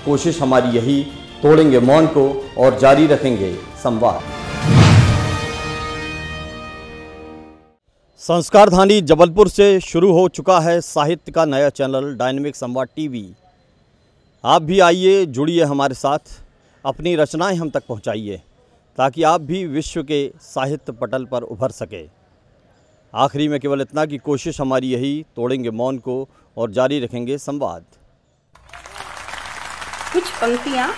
कोशिश हमारी यही, तोड़ेंगे मौन को और जारी रखेंगे संवाद। संस्कारधानी जबलपुर से शुरू हो चुका है साहित्य का नया चैनल डायनेमिक संवाद टीवी। आप भी आइए, जुड़िए हमारे साथ, अपनी रचनाएं हम तक पहुंचाइए ताकि आप भी विश्व के साहित्य पटल पर उभर सके। आखिरी में केवल इतना कि कोशिश हमारी यही, तोड़ेंगे मौन को और जारी रखेंगे संवाद। कुछ पंक्तियाँ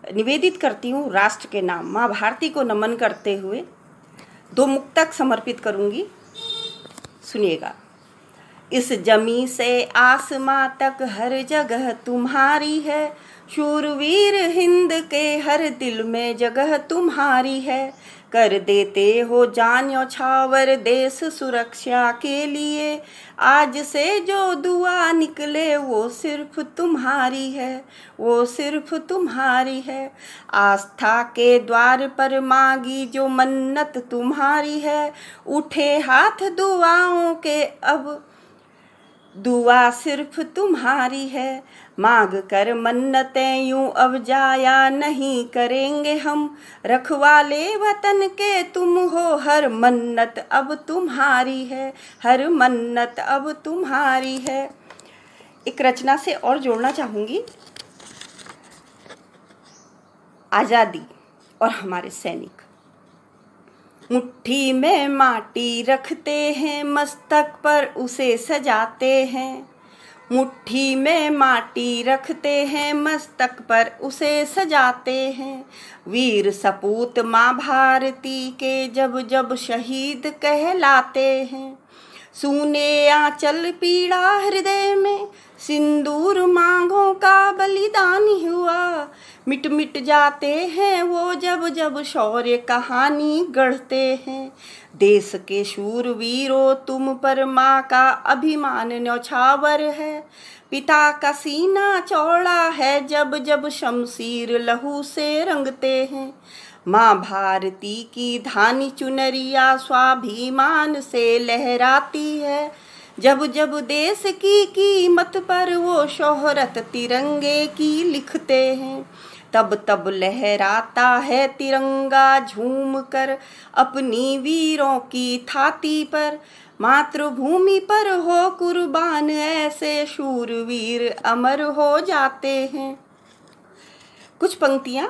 निवेदित करती हूँ राष्ट्र के नाम। माँ भारती को नमन करते हुए 2 मुक्तक समर्पित करूँगी, सुनिएगा। इस जमी से आसमां तक हर जगह तुम्हारी है, शूरवीर हिंद के हर दिल में जगह तुम्हारी है। कर देते हो जान न्यौछावर देश सुरक्षा के लिए, आज से जो दुआ निकले वो सिर्फ तुम्हारी है, वो सिर्फ तुम्हारी है। आस्था के द्वार पर मांगी जो मन्नत तुम्हारी है, उठे हाथ दुआओं के अब दुआ सिर्फ तुम्हारी है। मांग कर मन्नतें यूं अब जाया नहीं करेंगे हम, रखवाले वतन के तुम हो, हर मन्नत अब तुम्हारी है, हर मन्नत अब तुम्हारी है। एक रचना से और जोड़ना चाहूँगी, आज़ादी और हमारे सैनिक। मुट्ठी में माटी रखते हैं, मस्तक पर उसे सजाते हैं। मुट्ठी में माटी रखते हैं, मस्तक पर उसे सजाते हैं। वीर सपूत माँ भारती के जब जब शहीद कहलाते हैं। सूने आंचल पीड़ा हृदय में, सिंदूर मांगों का बलिदान हुआ। मिट मिट जाते हैं वो जब जब शौर्य कहानी गढ़ते हैं। देश के शूरवीरों तुम पर माँ का अभिमान न्यौछावर है। पिता का सीना चौड़ा है जब जब शमशीर लहू से रंगते हैं। माँ भारती की धानी चुनरिया स्वाभिमान से लहराती है। जब जब देश की कीमत पर वो शोहरत तिरंगे की लिखते हैं। तब तब लहराता है तिरंगा झूम कर अपनी वीरों की छाती पर। मातृभूमि पर हो कुर्बान ऐसे शूरवीर अमर हो जाते हैं। कुछ पंक्तियाँ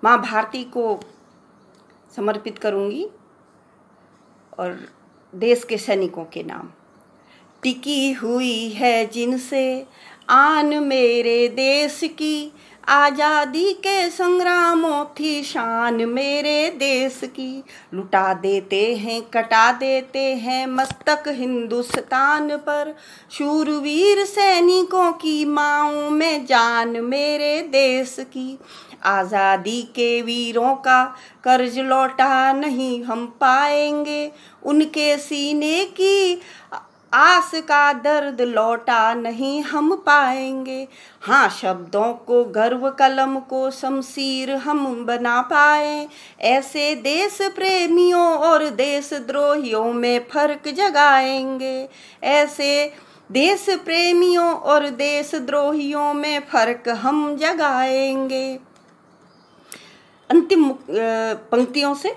माँ भारती को समर्पित करूँगी और देश के सैनिकों के नाम। टिकी हुई है जिनसे आन मेरे देश की, आज़ादी के संग्रामों थी शान मेरे देश की। लुटा देते हैं, कटा देते हैं मस्तक हिंदुस्तान पर, शूरवीर सैनिकों की माँओं में जान मेरे देश की। आज़ादी के वीरों का कर्ज लौटा नहीं हम पाएंगे, उनके सीने की आस का दर्द लौटा नहीं हम पाएंगे। हाँ, शब्दों को गर्व, कलम को शमशीर हम बना पाए, ऐसे देश प्रेमियों और देशद्रोहियों में फर्क जगाएंगे। ऐसे देश प्रेमियों और देशद्रोहियों में फर्क हम जगाएंगे। अंतिम पंक्तियों से,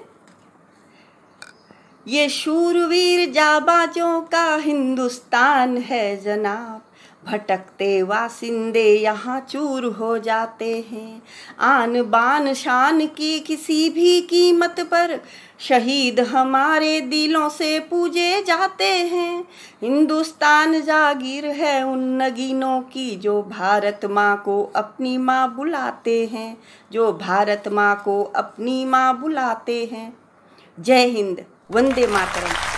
ये शूरवीर जाबाजों का हिंदुस्तान है जनाब, भटकते वासिंदे यहाँ चूर हो जाते हैं। आन बान शान की किसी भी कीमत पर शहीद हमारे दिलों से पूजे जाते हैं। हिंदुस्तान जागीर है उन नगीनों की जो भारत माँ को अपनी माँ बुलाते हैं, जो भारत माँ को अपनी माँ बुलाते हैं। जय हिंद, वंदे मातरम।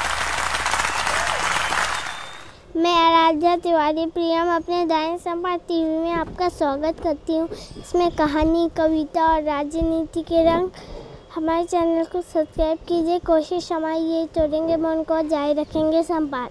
मैं आराध्या तिवारी प्रियम अपने दैनिक संवाद टीवी में आपका स्वागत करती हूँ। इसमें कहानी, कविता और राजनीति के रंग। हमारे चैनल को सब्सक्राइब कीजिए। कोशिश हमारी यही, तोड़ेंगे मौन को जारी रखेंगे संवाद।